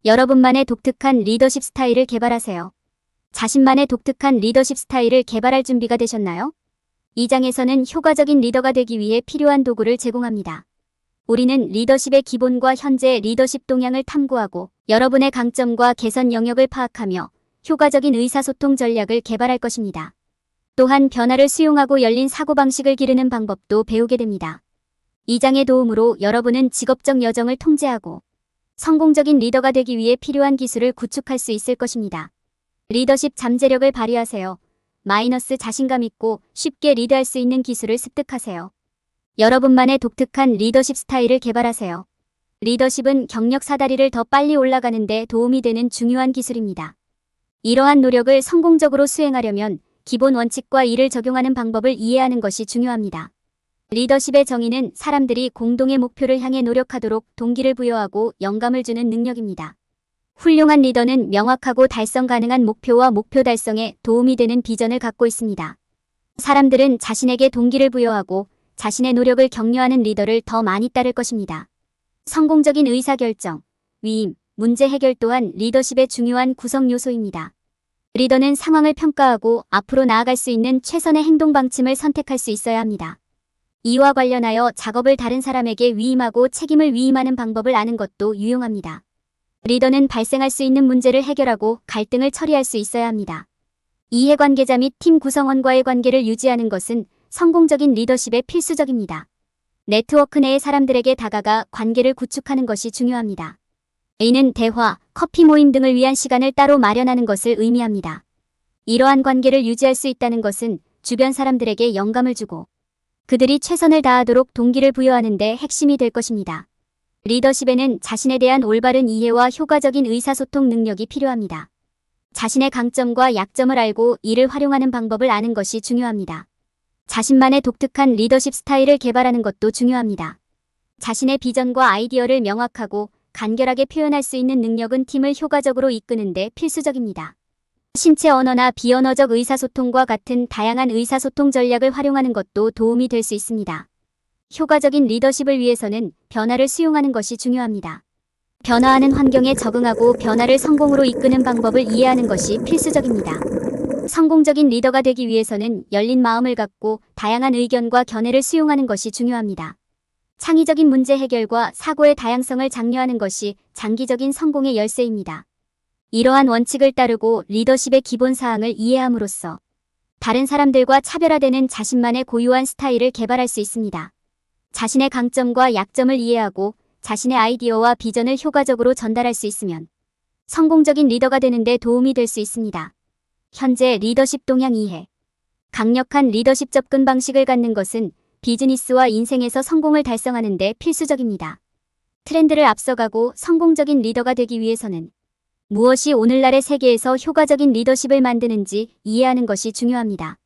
여러분만의 독특한 리더십 스타일을 개발하세요. 자신만의 독특한 리더십 스타일을 개발할 준비가 되셨나요? 이 장에서는 효과적인 리더가 되기 위해 필요한 도구를 제공합니다. 우리는 리더십의 기본과 현재 리더십 동향을 탐구하고 여러분의 강점과 개선 영역을 파악하며 효과적인 의사소통 전략을 개발할 것입니다. 또한 변화를 수용하고 열린 사고방식을 기르는 방법도 배우게 됩니다. 이 장의 도움으로 여러분은 직업적 여정을 통제하고 성공적인 리더가 되기 위해 필요한 기술을 구축할 수 있을 것입니다. 리더십 잠재력을 발휘하세요. 마이너스 자신감 있고 쉽게 리드할 수 있는 기술을 습득하세요. 여러분만의 독특한 리더십 스타일을 개발하세요. 리더십은 경력 사다리를 더 빨리 올라가는 데 도움이 되는 중요한 기술입니다. 이러한 노력을 성공적으로 수행하려면 기본 원칙과 이를 적용하는 방법을 이해하는 것이 중요합니다. 리더십의 정의는 사람들이 공동의 목표를 향해 노력하도록 동기를 부여하고 영감을 주는 능력입니다. 훌륭한 리더는 명확하고 달성 가능한 목표와 목표 달성에 도움이 되는 비전을 갖고 있습니다. 사람들은 자신에게 동기를 부여하고 자신의 노력을 격려하는 리더를 더 많이 따를 것입니다. 성공적인 의사결정, 위임, 문제 해결 또한 리더십의 중요한 구성 요소입니다. 리더는 상황을 평가하고 앞으로 나아갈 수 있는 최선의 행동 방침을 선택할 수 있어야 합니다. 이와 관련하여 작업을 다른 사람에게 위임하고 책임을 위임하는 방법을 아는 것도 유용합니다. 리더는 발생할 수 있는 문제를 해결하고 갈등을 처리할 수 있어야 합니다. 이해관계자 및 팀 구성원과의 관계를 유지하는 것은 성공적인 리더십에 필수적입니다. 네트워크 내의 사람들에게 다가가 관계를 구축하는 것이 중요합니다. 이는 대화, 커피 모임 등을 위한 시간을 따로 마련하는 것을 의미합니다. 이러한 관계를 유지할 수 있다는 것은 주변 사람들에게 영감을 주고 그들이 최선을 다하도록 동기를 부여하는 데 핵심이 될 것입니다. 리더십에는 자신에 대한 올바른 이해와 효과적인 의사소통 능력이 필요합니다. 자신의 강점과 약점을 알고 이를 활용하는 방법을 아는 것이 중요합니다. 자신만의 독특한 리더십 스타일을 개발하는 것도 중요합니다. 자신의 비전과 아이디어를 명확하고 간결하게 표현할 수 있는 능력은 팀을 효과적으로 이끄는 데 필수적입니다. 신체 언어나 비언어적 의사소통과 같은 다양한 의사소통 전략을 활용하는 것도 도움이 될 수 있습니다. 효과적인 리더십을 위해서는 변화를 수용하는 것이 중요합니다. 변화하는 환경에 적응하고 변화를 성공으로 이끄는 방법을 이해하는 것이 필수적입니다. 성공적인 리더가 되기 위해서는 열린 마음을 갖고 다양한 의견과 견해를 수용하는 것이 중요합니다. 창의적인 문제 해결과 사고의 다양성을 장려하는 것이 장기적인 성공의 열쇠입니다. 이러한 원칙을 따르고 리더십의 기본 사항을 이해함으로써 다른 사람들과 차별화되는 자신만의 고유한 스타일을 개발할 수 있습니다. 자신의 강점과 약점을 이해하고 자신의 아이디어와 비전을 효과적으로 전달할 수 있으면 성공적인 리더가 되는 데 도움이 될 수 있습니다. 현재 리더십 동향 이해. 강력한 리더십 접근 방식을 갖는 것은 비즈니스와 인생에서 성공을 달성하는 데 필수적입니다. 트렌드를 앞서가고 성공적인 리더가 되기 위해서는 무엇이 오늘날의 세계에서 효과적인 리더십을 만드는지 이해하는 것이 중요합니다.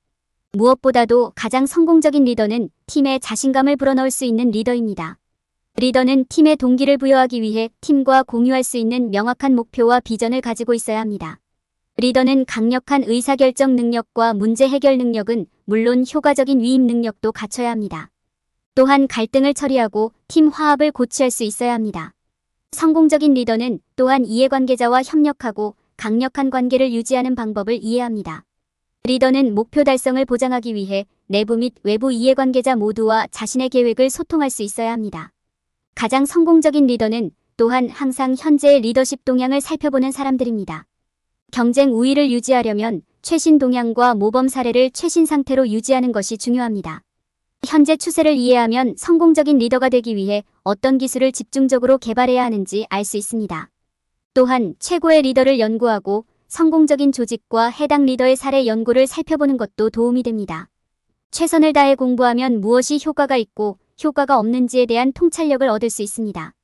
무엇보다도 가장 성공적인 리더는 팀에 자신감을 불어넣을 수 있는 리더입니다. 리더는 팀의 동기를 부여하기 위해 팀과 공유할 수 있는 명확한 목표와 비전을 가지고 있어야 합니다. 리더는 강력한 의사결정 능력과 문제 해결 능력은 물론 효과적인 위임 능력도 갖춰야 합니다. 또한 갈등을 처리하고 팀 화합을 고취할 수 있어야 합니다. 성공적인 리더는 또한 이해관계자와 협력하고 강력한 관계를 유지하는 방법을 이해합니다. 리더는 목표 달성을 보장하기 위해 내부 및 외부 이해관계자 모두와 자신의 계획을 소통할 수 있어야 합니다. 가장 성공적인 리더는 또한 항상 현재의 리더십 동향을 살펴보는 사람들입니다. 경쟁 우위를 유지하려면 최신 동향과 모범 사례를 최신 상태로 유지하는 것이 중요합니다. 현재 추세를 이해하면 성공적인 리더가 되기 위해 어떤 기술을 집중적으로 개발해야 하는지 알 수 있습니다. 또한 최고의 리더를 연구하고 성공적인 조직과 해당 리더의 사례 연구를 살펴보는 것도 도움이 됩니다. 최선을 다해 공부하면 무엇이 효과가 있고 효과가 없는지에 대한 통찰력을 얻을 수 있습니다.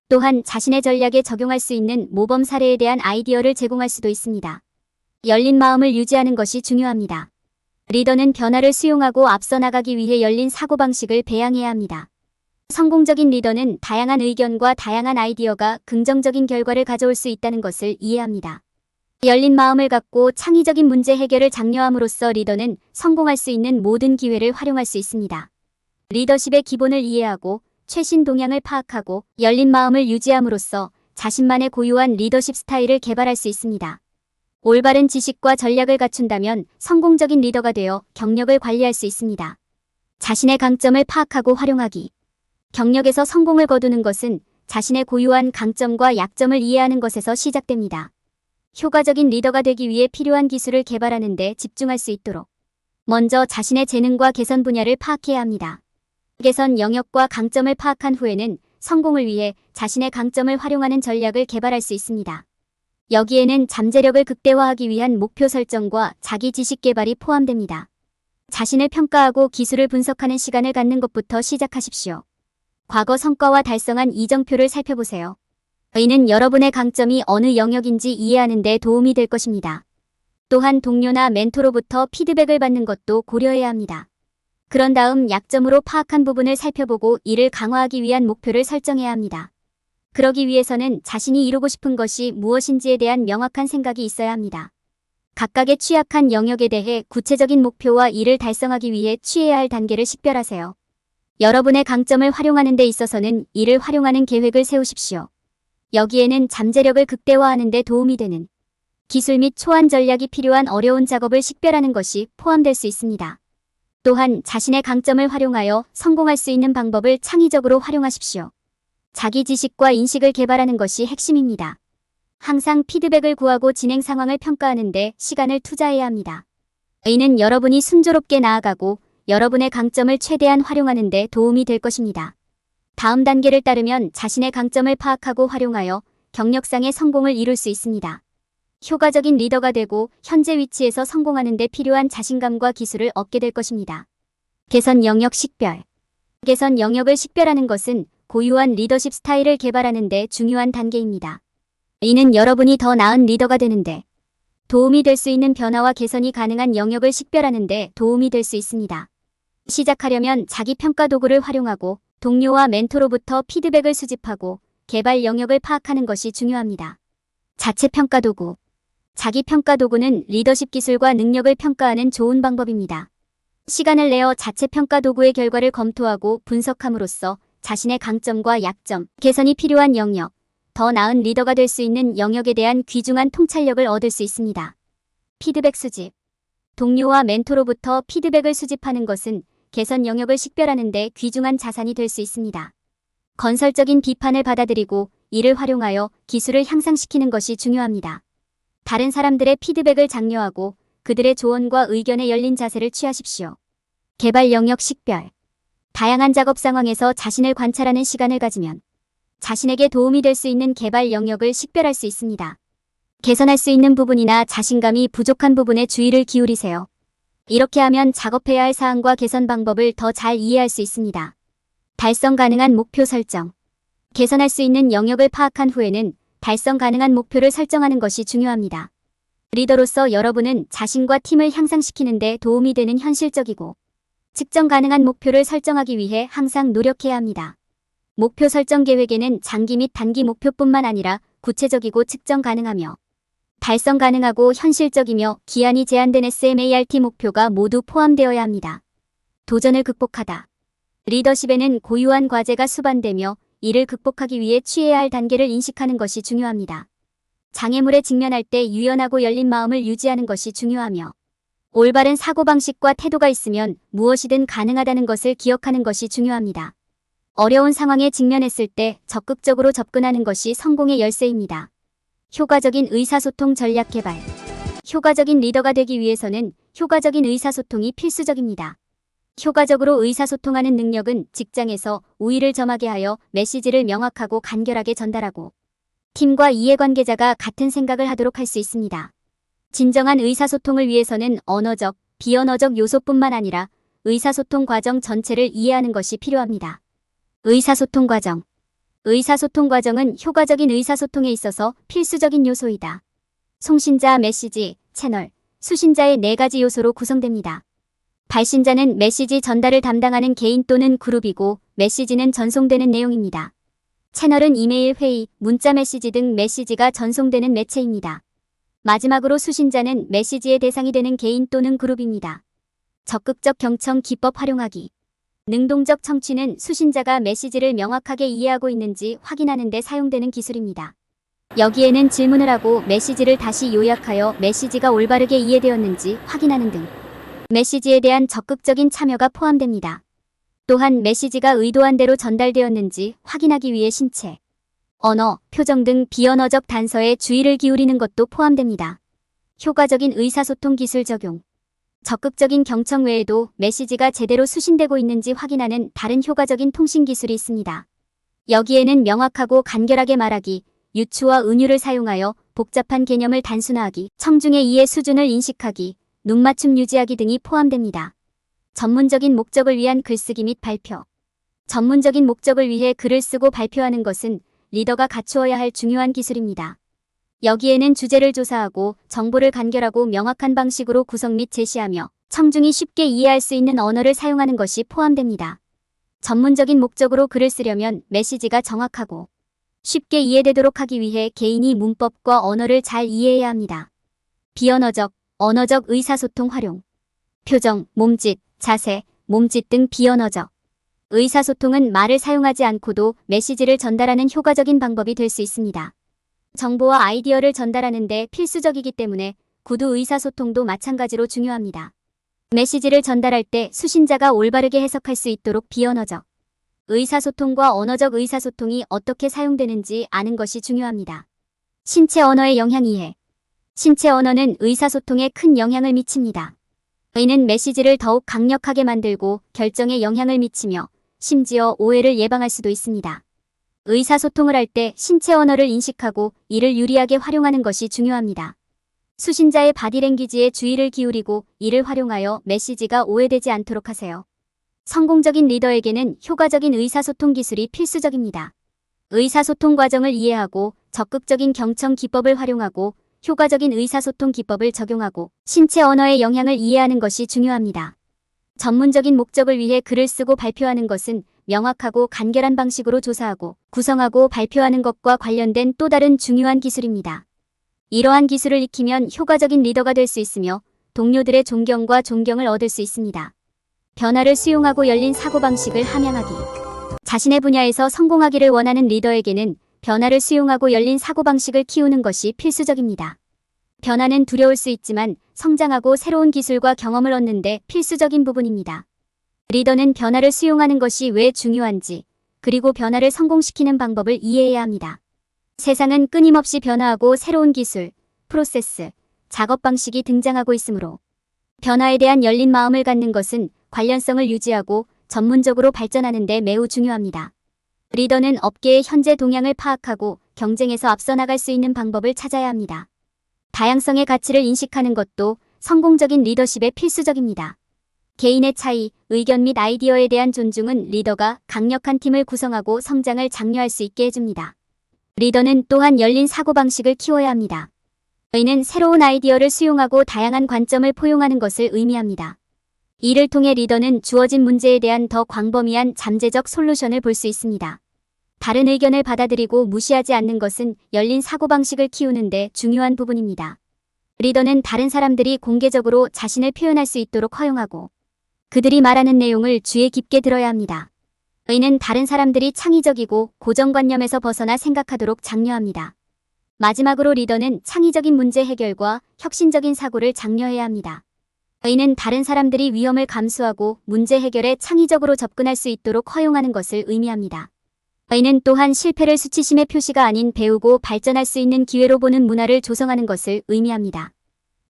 또한 자신의 전략에 적용할 수 있는 모범 사례에 대한 아이디어를 제공할 수도 있습니다. 열린 마음을 유지하는 것이 중요합니다. 리더는 변화를 수용하고 앞서 나가기 위해 열린 사고방식을 배양해야 합니다. 성공적인 리더는 다양한 의견과 다양한 아이디어가 긍정적인 결과를 가져올 수 있다는 것을 이해합니다. 열린 마음을 갖고 창의적인 문제 해결을 장려함으로써 리더는 성공할 수 있는 모든 기회를 활용할 수 있습니다. 리더십의 기본을 이해하고 최신 동향을 파악하고 열린 마음을 유지함으로써 자신만의 고유한 리더십 스타일을 개발할 수 있습니다. 올바른 지식과 전략을 갖춘다면 성공적인 리더가 되어 경력을 관리할 수 있습니다. 자신의 강점을 파악하고 활용하기. 경력에서 성공을 거두는 것은 자신의 고유한 강점과 약점을 이해하는 것에서 시작됩니다. 효과적인 리더가 되기 위해 필요한 기술을 개발하는 데 집중할 수 있도록 먼저 자신의 재능과 개선 분야를 파악해야 합니다. 개선 영역과 강점을 파악한 후에는 성공을 위해 자신의 강점을 활용하는 전략을 개발할 수 있습니다. 여기에는 잠재력을 극대화하기 위한 목표 설정과 자기 지식 개발이 포함됩니다. 자신을 평가하고 기술을 분석하는 시간을 갖는 것부터 시작하십시오. 과거 성과와 달성한 이정표를 살펴보세요. 이는 여러분의 강점이 어느 영역인지 이해하는 데 도움이 될 것입니다. 또한 동료나 멘토로부터 피드백을 받는 것도 고려해야 합니다. 그런 다음 약점으로 파악한 부분을 살펴보고 이를 강화하기 위한 목표를 설정해야 합니다. 그러기 위해서는 자신이 이루고 싶은 것이 무엇인지에 대한 명확한 생각이 있어야 합니다. 각각의 취약한 영역에 대해 구체적인 목표와 이를 달성하기 위해 취해야 할 단계를 식별하세요. 여러분의 강점을 활용하는 데 있어서는 이를 활용하는 계획을 세우십시오. 여기에는 잠재력을 극대화하는 데 도움이 되는 기술 및 초안 전략이 필요한 어려운 작업을 식별하는 것이 포함될 수 있습니다. 또한 자신의 강점을 활용하여 성공할 수 있는 방법을 창의적으로 활용하십시오. 자기 지식과 인식을 개발하는 것이 핵심입니다. 항상 피드백을 구하고 진행 상황을 평가하는 데 시간을 투자해야 합니다. 이는 여러분이 순조롭게 나아가고 여러분의 강점을 최대한 활용하는 데 도움이 될 것입니다. 다음 단계를 따르면 자신의 강점을 파악하고 활용하여 경력상의 성공을 이룰 수 있습니다. 효과적인 리더가 되고 현재 위치에서 성공하는 데 필요한 자신감과 기술을 얻게 될 것입니다. 개선 영역 식별. 개선 영역을 식별하는 것은 고유한 리더십 스타일을 개발하는 데 중요한 단계입니다. 이는 여러분이 더 나은 리더가 되는 데 도움이 될 수 있는 변화와 개선이 가능한 영역을 식별하는 데 도움이 될 수 있습니다. 시작하려면 자기 평가 도구를 활용하고 동료와 멘토로부터 피드백을 수집하고 개발 영역을 파악하는 것이 중요합니다. 자체 평가 도구. 자기 평가 도구는 리더십 기술과 능력을 평가하는 좋은 방법입니다. 시간을 내어 자체 평가 도구의 결과를 검토하고 분석함으로써 자신의 강점과 약점, 개선이 필요한 영역, 더 나은 리더가 될 수 있는 영역에 대한 귀중한 통찰력을 얻을 수 있습니다. 피드백 수집. 동료와 멘토로부터 피드백을 수집하는 것은 개선 영역을 식별하는 데 귀중한 자산이 될 수 있습니다. 건설적인 비판을 받아들이고 이를 활용하여 기술을 향상시키는 것이 중요합니다. 다른 사람들의 피드백을 장려하고 그들의 조언과 의견에 열린 자세를 취하십시오. 개발 영역 식별. 다양한 작업 상황에서 자신을 관찰하는 시간을 가지면 자신에게 도움이 될 수 있는 개발 영역을 식별할 수 있습니다. 개선할 수 있는 부분이나 자신감이 부족한 부분에 주의를 기울이세요. 이렇게 하면 작업해야 할 사항과 개선 방법을 더 잘 이해할 수 있습니다. 달성 가능한 목표 설정. 개선할 수 있는 영역을 파악한 후에는 달성 가능한 목표를 설정하는 것이 중요합니다. 리더로서 여러분은 자신과 팀을 향상시키는 데 도움이 되는 현실적이고 측정 가능한 목표를 설정하기 위해 항상 노력해야 합니다. 목표 설정 계획에는 장기 및 단기 목표뿐만 아니라 구체적이고 측정 가능하며 달성 가능하고 현실적이며 기한이 제한된 SMART 목표가 모두 포함되어야 합니다. 도전을 극복하다. 리더십에는 고유한 과제가 수반되며 이를 극복하기 위해 취해야 할 단계를 인식하는 것이 중요합니다. 장애물에 직면할 때 유연하고 열린 마음을 유지하는 것이 중요하며 올바른 사고방식과 태도가 있으면 무엇이든 가능하다는 것을 기억하는 것이 중요합니다. 어려운 상황에 직면했을 때 적극적으로 접근하는 것이 성공의 열쇠입니다. 효과적인 의사소통 전략 개발. 효과적인 리더가 되기 위해서는 효과적인 의사소통이 필수적입니다. 효과적으로 의사소통하는 능력은 직장에서 우위를 점하게 하여 메시지를 명확하고 간결하게 전달하고 팀과 이해관계자가 같은 생각을 하도록 할 수 있습니다. 진정한 의사소통을 위해서는 언어적, 비언어적 요소뿐만 아니라 의사소통 과정 전체를 이해하는 것이 필요합니다. 의사소통 과정. 의사소통 과정은 효과적인 의사소통에 있어서 필수적인 요소이다. 송신자, 메시지, 채널, 수신자의 4가지 요소로 구성됩니다. 발신자는 메시지 전달을 담당하는 개인 또는 그룹이고 메시지는 전송되는 내용입니다. 채널은 이메일, 회의, 문자 메시지 등 메시지가 전송되는 매체입니다. 마지막으로 수신자는 메시지의 대상이 되는 개인 또는 그룹입니다. 적극적 경청 기법 활용하기. 능동적 청취는 수신자가 메시지를 명확하게 이해하고 있는지 확인하는 데 사용되는 기술입니다. 여기에는 질문을 하고 메시지를 다시 요약하여 메시지가 올바르게 이해되었는지 확인하는 등 메시지에 대한 적극적인 참여가 포함됩니다. 또한 메시지가 의도한 대로 전달되었는지 확인하기 위해 신체, 언어, 표정 등 비언어적 단서에 주의를 기울이는 것도 포함됩니다. 효과적인 의사소통 기술 적용. 적극적인 경청 외에도 메시지가 제대로 수신되고 있는지 확인하는 다른 효과적인 통신 기술이 있습니다. 여기에는 명확하고 간결하게 말하기, 유추와 은유를 사용하여 복잡한 개념을 단순화하기, 청중의 이해 수준을 인식하기, 눈맞춤 유지하기 등이 포함됩니다. 전문적인 목적을 위한 글쓰기 및 발표. 전문적인 목적을 위해 글을 쓰고 발표하는 것은 리더가 갖추어야 할 중요한 기술입니다. 여기에는 주제를 조사하고 정보를 간결하고 명확한 방식으로 구성 및 제시하며 청중이 쉽게 이해할 수 있는 언어를 사용하는 것이 포함됩니다. 전문적인 목적으로 글을 쓰려면 메시지가 정확하고 쉽게 이해되도록 하기 위해 개인이 문법과 언어를 잘 이해해야 합니다. 비언어적, 언어적 의사소통 활용. 표정, 몸짓, 자세, 몸짓 등 비언어적 의사소통은 말을 사용하지 않고도 메시지를 전달하는 효과적인 방법이 될 수 있습니다. 정보와 아이디어를 전달하는 데 필수적이기 때문에 구두 의사소통도 마찬가지로 중요합니다. 메시지를 전달할 때 수신자가 올바르게 해석할 수 있도록 비언어적 의사소통과 언어적 의사소통이 어떻게 사용되는지 아는 것이 중요합니다. 신체 언어의 영향 이해. 신체 언어는 의사소통에 큰 영향을 미칩니다. 이는 메시지를 더욱 강력하게 만들고 결정에 영향을 미치며 심지어 오해를 예방할 수도 있습니다. 의사소통을 할 때 신체 언어를 인식하고 이를 유리하게 활용하는 것이 중요합니다. 수신자의 바디랭귀지에 주의를 기울이고 이를 활용하여 메시지가 오해되지 않도록 하세요. 성공적인 리더에게는 효과적인 의사소통 기술이 필수적입니다. 의사소통 과정을 이해하고 적극적인 경청 기법을 활용하고 효과적인 의사소통 기법을 적용하고 신체 언어의 영향을 이해하는 것이 중요합니다. 전문적인 목적을 위해 글을 쓰고 발표하는 것은 명확하고 간결한 방식으로 조사하고 구성하고 발표하는 것과 관련된 또 다른 중요한 기술입니다. 이러한 기술을 익히면 효과적인 리더가 될 수 있으며 동료들의 존경과 존경을 얻을 수 있습니다. 변화를 수용하고 열린 사고방식을 함양하기. 자신의 분야에서 성공하기를 원하는 리더에게는 변화를 수용하고 열린 사고방식을 키우는 것이 필수적입니다. 변화는 두려울 수 있지만 성장하고 새로운 기술과 경험을 얻는 데 필수적인 부분입니다. 리더는 변화를 수용하는 것이 왜 중요한지, 그리고 변화를 성공시키는 방법을 이해해야 합니다. 세상은 끊임없이 변화하고 새로운 기술, 프로세스, 작업 방식이 등장하고 있으므로 변화에 대한 열린 마음을 갖는 것은 관련성을 유지하고 전문적으로 발전하는 데 매우 중요합니다. 리더는 업계의 현재 동향을 파악하고 경쟁에서 앞서 나갈 수 있는 방법을 찾아야 합니다. 다양성의 가치를 인식하는 것도 성공적인 리더십에 필수적입니다. 개인의 차이, 의견 및 아이디어에 대한 존중은 리더가 강력한 팀을 구성하고 성장을 장려할 수 있게 해줍니다. 리더는 또한 열린 사고방식을 키워야 합니다. 이는 새로운 아이디어를 수용하고 다양한 관점을 포용하는 것을 의미합니다. 이를 통해 리더는 주어진 문제에 대한 더 광범위한 잠재적 솔루션을 볼 수 있습니다. 다른 의견을 받아들이고 무시하지 않는 것은 열린 사고방식을 키우는 데 중요한 부분입니다. 리더는 다른 사람들이 공개적으로 자신을 표현할 수 있도록 허용하고 그들이 말하는 내용을 귀에 깊게 들어야 합니다. 이는 다른 사람들이 창의적이고 고정관념에서 벗어나 생각하도록 장려합니다. 마지막으로 리더는 창의적인 문제 해결과 혁신적인 사고를 장려해야 합니다. 이는 다른 사람들이 위험을 감수하고 문제 해결에 창의적으로 접근할 수 있도록 허용하는 것을 의미합니다. 이는 또한 실패를 수치심의 표시가 아닌 배우고 발전할 수 있는 기회로 보는 문화를 조성하는 것을 의미합니다.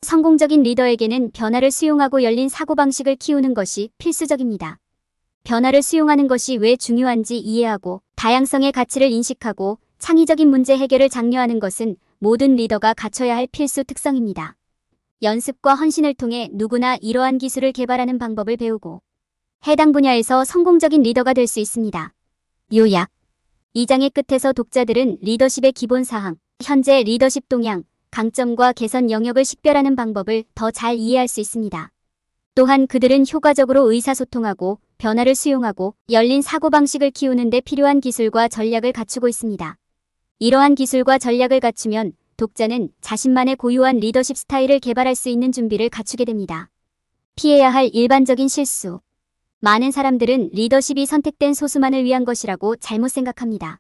성공적인 리더에게는 변화를 수용하고 열린 사고방식을 키우는 것이 필수적입니다. 변화를 수용하는 것이 왜 중요한지 이해하고 다양성의 가치를 인식하고 창의적인 문제 해결을 장려하는 것은 모든 리더가 갖춰야 할 필수 특성입니다. 연습과 헌신을 통해 누구나 이러한 기술을 개발하는 방법을 배우고 해당 분야에서 성공적인 리더가 될 수 있습니다. 요약. 이 장의 끝에서 독자들은 리더십의 기본사항, 현재 리더십 동향, 강점과 개선 영역을 식별하는 방법을 더 잘 이해할 수 있습니다. 또한 그들은 효과적으로 의사소통하고 변화를 수용하고 열린 사고방식을 키우는 데 필요한 기술과 전략을 갖추고 있습니다. 이러한 기술과 전략을 갖추면 독자는 자신만의 고유한 리더십 스타일을 개발할 수 있는 준비를 갖추게 됩니다. 피해야 할 일반적인 실수. 많은 사람들은 리더십이 선택된 소수만을 위한 것이라고 잘못 생각합니다.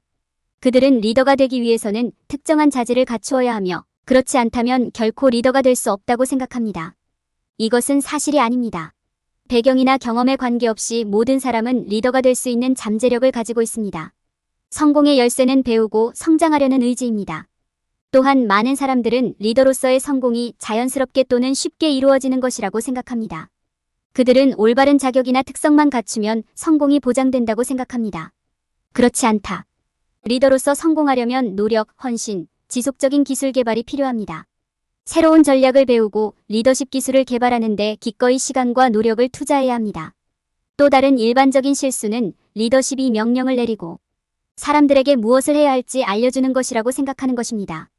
그들은 리더가 되기 위해서는 특정한 자질을 갖추어야 하며 그렇지 않다면 결코 리더가 될 수 없다고 생각합니다. 이것은 사실이 아닙니다. 배경이나 경험에 관계없이 모든 사람은 리더가 될 수 있는 잠재력을 가지고 있습니다. 성공의 열쇠는 배우고 성장하려는 의지입니다. 또한 많은 사람들은 리더로서의 성공이 자연스럽게 또는 쉽게 이루어지는 것이라고 생각합니다. 그들은 올바른 자격이나 특성만 갖추면 성공이 보장된다고 생각합니다. 그렇지 않다. 리더로서 성공하려면 노력, 헌신, 지속적인 기술 개발이 필요합니다. 새로운 전략을 배우고 리더십 기술을 개발하는 데 기꺼이 시간과 노력을 투자해야 합니다. 또 다른 일반적인 실수는 리더십이 명령을 내리고 사람들에게 무엇을 해야 할지 알려주는 것이라고 생각하는 것입니다.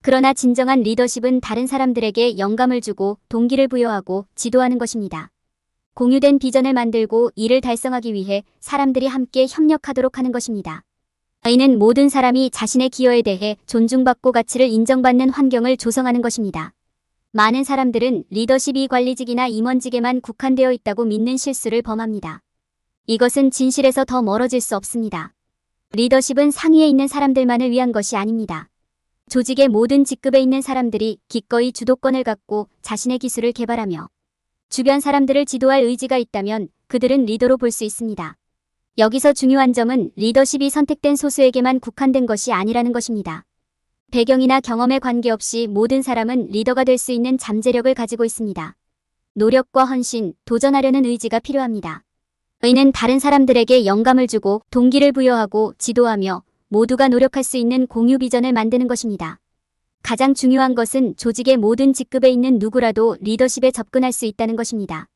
그러나 진정한 리더십은 다른 사람들에게 영감을 주고 동기를 부여하고 지도하는 것입니다. 공유된 비전을 만들고 이를 달성하기 위해 사람들이 함께 협력하도록 하는 것입니다. 이는 모든 사람이 자신의 기여에 대해 존중받고 가치를 인정받는 환경을 조성하는 것입니다. 많은 사람들은 리더십이 관리직이나 임원직에만 국한되어 있다고 믿는 실수를 범합니다. 이것은 진실에서 더 멀어질 수 없습니다. 리더십은 상위에 있는 사람들만을 위한 것이 아닙니다. 조직의 모든 직급에 있는 사람들이 기꺼이 주도권을 갖고 자신의 기술을 개발하며 주변 사람들을 지도할 의지가 있다면 그들은 리더로 볼 수 있습니다. 여기서 중요한 점은 리더십이 선택된 소수에게만 국한된 것이 아니라는 것입니다. 배경이나 경험에 관계없이 모든 사람은 리더가 될 수 있는 잠재력을 가지고 있습니다. 노력과 헌신, 도전하려는 의지가 필요합니다. 이는 다른 사람들에게 영감을 주고 동기를 부여하고 지도하며 모두가 노력할 수 있는 공유 비전을 만드는 것입니다. 가장 중요한 것은 조직의 모든 직급에 있는 누구라도 리더십에 접근할 수 있다는 것입니다.